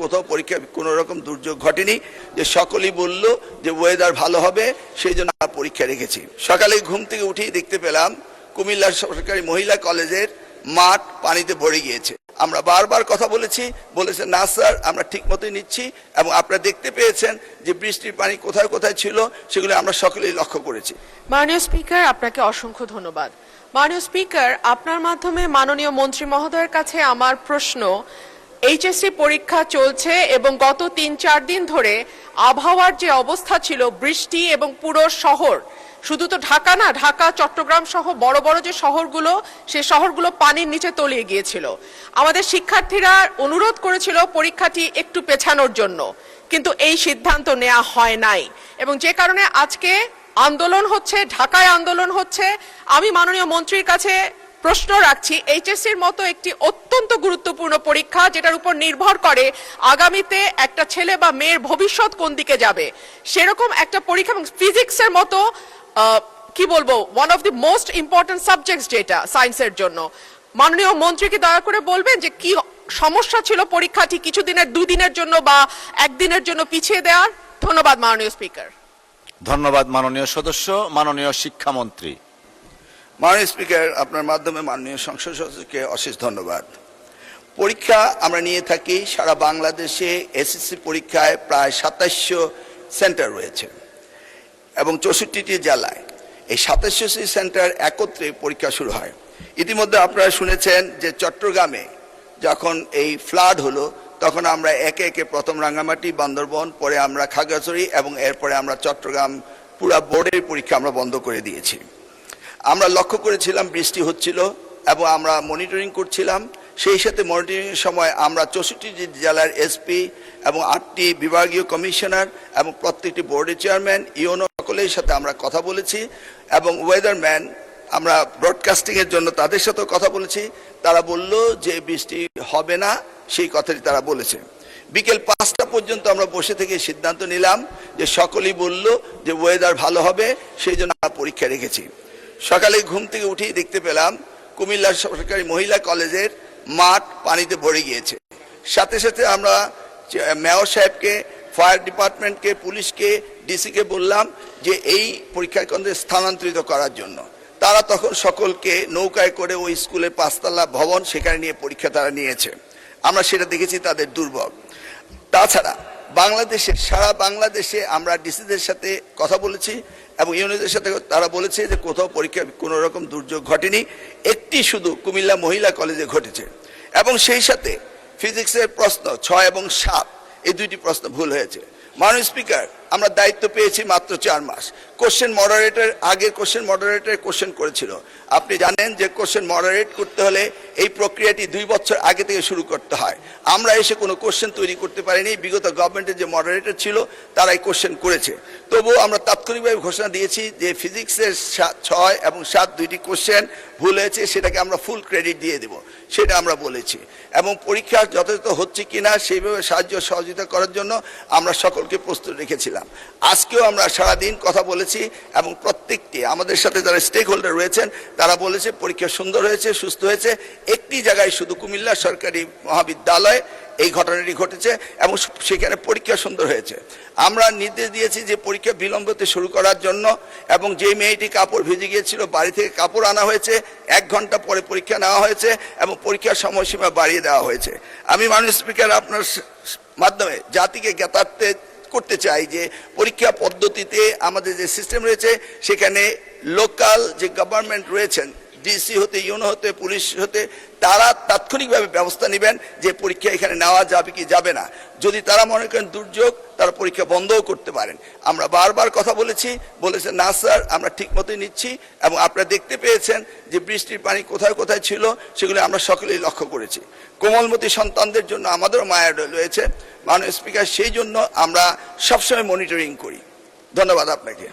কোথাও পরীক্ষা কোনো রকম দুর্যোগ ঘটেনি, যে সকলেই বলল যে ওয়েদার ভালো হবে, সেই জন্য আমরা পরীক্ষা রেখেছি। সকালে ঘুম থেকে উঠেই দেখতে পেলাম কুমিল্লা সরকারি মহিলা কলেজের মাঠ পানিতে ভরে গিয়েছে। আমরা বারবার কথা বলেছে না স্যার, আমরা ঠিক মতোই নিচ্ছি, এবং আপনারা দেখতে পেয়েছেন যে বৃষ্টির পানি কোথায় কোথায় ছিল, সেগুলো আমরা সকলেই লক্ষ্য করেছি। মাননীয় স্পিকার, আপনাকে অসংখ্য ধন্যবাদ। মাননীয় স্পিকার, আপনার মাধ্যমে মাননীয় মন্ত্রী মহোদয়ের কাছে আমার প্রশ্ন, এইচএসসি পরীক্ষা চলছে এবং গত ৩-৪ দিন ধরে আবহাওয়ার যে অবস্থা ছিল, বৃষ্টি এবং পুরো শহর, শুধু তো ঢাকা না, ঢাকা চট্টগ্রাম সহ বড় বড় যে শহরগুলো, সেই শহরগুলো পানির নিচে তলিয়ে গিয়েছিল। আমাদের শিক্ষার্থীরা অনুরোধ করেছিল পরীক্ষাটি একটু পেছানোর জন্য, কিন্তু এই সিদ্ধান্ত নেওয়া হয় নাই, এবং যে কারণে আজকে আন্দোলন হচ্ছে, ঢাকায় আন্দোলন হচ্ছে। আমি মাননীয় মন্ত্রীর কাছে প্রশ্ন রাখছি, এইচএসসির মতো একটি অত্যন্ত গুরুত্বপূর্ণ পরীক্ষা, যেটার উপর নির্ভর করে আগামীতে একটা ছেলে বা মেয়ের ভবিষ্যৎ কোন দিকে যাবে, সেরকম একটা পরীক্ষা, এবং ফিজিক্সের মতো কি বলবো, one of the most important subjects যেটা সায়েন্সের জন্য, মাননীয় মন্ত্রীকে দয়া করে বলবেন যে কি সমস্যা ছিল পরীক্ষাটি কিছুদিনের, 2 দিনের জন্য বা 1 দিনের জন্য পিছিয়ে দেওয়ার। ধন্যবাদ মাননীয় স্পিকার। ধন্যবাদ মাননীয় সদস্য। মাননীয় শিক্ষামন্ত্রী। মাননীয় স্পিকার, আপনার মাধ্যমে মাননীয় সংসদ সদস্যকে অশেষ ধন্যবাদ। পরীক্ষা আমরা নিয়ে থাকি সারা বাংলাদেশে। এসএসসি পরীক্ষায় প্রায় 2700 সেন্টার রয়েছে এবং 64টি জেলায়। এই 2700টি সেন্টার একত্রে পরীক্ষা শুরু হয়। ইতিমধ্যে আপনারা শুনেছেন যে চট্টগ্রামে যখন এই ফ্লাড হলো, তখন আমরা একে একে প্রথম রাঙ্গামাটি, বান্দরবন, পরে আমরা খাগড়াছড়ি, এবং এরপরে আমরা চট্টগ্রাম পুরা বোর্ডের পরীক্ষা আমরা বন্ধ করে দিয়েছি। আমরা লক্ষ্য করেছিলাম বৃষ্টি হচ্ছিল এবং আমরা মনিটরিং করছিলাম। সেই সাথে মনিটরিংয়ের সময় আমরা 64টি জেলার এসপি এবং 8টি বিভাগীয় কমিশনার এবং প্রত্যেকটি বোর্ডের চেয়ারম্যান, ইউনো সকলের সাথে আমরা কথা বলেছি, এবং ওয়েদারম্যান আমরা ব্রডকাস্টিংয়ের জন্য তাদের সাথেও কথা বলেছি। তারা বলল যে বৃষ্টি হবে না, সেই কথাটি তারা বলেছে। বিকেল 5টা পর্যন্ত আমরা বসে থেকে সিদ্ধান্ত নিলাম যে সকলেই বলল যে ওয়েদার ভালো হবে, সেই জন্য আমরা পরীক্ষা রেখেছি। সকালে ঘুম থেকে উঠেই দেখতে পেলাম কুমিল্লা সরকারি মহিলা কলেজের মাঠ পানিতে ভরে গিয়েছে। সাথে সাথে আমরা মেয়র সাহেবকে, ফায়ার ডিপার্টমেন্টকে, পুলিশকে, ডিসিকে বললাম যে এই পরীক্ষা কেন্দ্রে স্থানান্তরিত করার জন্য। তারা তখন সকলকে নৌকায় করে ওই স্কুলের 5তলা ভবন, সেখানে নিয়ে পরীক্ষা তারা নিয়েছে। আমরা সেটা দেখেছি তাদের দুর্ভোগ। তাছাড়া বাংলাদেশে, সারা বাংলাদেশে আমরা ডিসিদের সাথে কথা বলেছি এবং ইউনিয়নের সাথে, তারা বলেছে যে কোথাও পরীক্ষা কোনো রকম দুর্যোগ ঘটেনি, একটি শুধু কুমিল্লা মহিলা কলেজে ঘটেছে। এবং সেই সাথে ফিজিক্সের প্রশ্ন 6 এবং 7, এই 2টি প্রশ্ন ভুল হয়েছে। মাননীয় স্পিকার, আমরা দায়িত্ব পেয়েছি মাত্র 4 মাস। কোশ্চেন মডারেটর, আগের কোশ্চেন মডারেটর কোশ্চেন করেছিল। আপনি জানেন যে কোশ্চেন মডারেট করতে হলে এই প্রক্রিয়াটি 2 বছর আগে থেকে শুরু করতে হয়। আমরা এসে কোনো কোশ্চেন তৈরি করতে পারিনি। বিগত গভর্নমেন্টের যে মডারেটর ছিল তারাই কোশ্চেন করেছে। তবুও আমরা তাৎক্ষণিকভাবে ঘোষণা দিয়েছি যে ফিজিক্সের 6 এবং 7 2টি কোশ্চেন ভুল হয়েছে, সেটাকে আমরা ফুল ক্রেডিট দিয়ে দেব, সেটা আমরা বলেছি। এবং পরীক্ষা যথাযথ হচ্ছে কিনা সেইভাবে সাহায্য সহযোগিতা করার জন্য আমরা সকলকে প্রস্তুত রেখেছিলাম। আজকেও আমরা সারাদিন কথা বলেছি এবং প্রত্যেকটি আমাদের সাথে যারা স্টেক হোল্ডার রয়েছেন তারা বলেছে পরীক্ষা সুন্দর হয়েছে, সুস্থ হয়েছে। একটি জায়গায় শুধু কুমিল্লা সরকারি মহাবিদ্যালয় এই ঘটনাটি ঘটেছে এবং সেখানে পরীক্ষা সুন্দর হয়েছে। আমরা নির্দেশ দিয়েছি যে পরীক্ষা বিলম্বতে শুরু করার জন্য, এবং যে মেয়েটি কাপড় ভিজে গিয়েছিল বাড়ি থেকে কাপড় আনা হয়েছে, 1 ঘন্টা পরে পরীক্ষা নেওয়া হয়েছে এবং পরীক্ষার সময়সীমা বাড়িয়ে দেওয়া হয়েছে। আমি মাননীয় স্পিকার আপনার মাধ্যমে জাতিকে জ্ঞাতার্থে করতে চাই যে পরীক্ষা পদ্ধতিতে আমাদের যে সিস্টেম রয়েছে, সেখানে লোকাল যে গভর্নমেন্ট রয়েছেন, ডিসি হতে, ইউনো হতে, পুলিশ হতে, তারা তাৎক্ষণিকভাবে ব্যবস্থা নেবেন যে পরীক্ষা এখানে নেওয়া যাবে কি যাবে না। যদি তারা মনে করেন দুর্যোগ, তারা পরীক্ষা বন্ধও করতে পারেন। আমরা বারবার কথা বলেছে না স্যার, আমরা ঠিক মতোই নিচ্ছি, এবং আপনারা দেখতে পেয়েছেন যে বৃষ্টির পানি কোথায় কোথায় ছিল, সেগুলো আমরা সকলেই লক্ষ্য করেছি। কোমলমতি সন্তানদের জন্য আমাদেরও মায়া রয়েছে মাননীয় স্পিকার, সেই জন্য আমরা সবসময় মনিটরিং করি। ধন্যবাদ আপনাকে।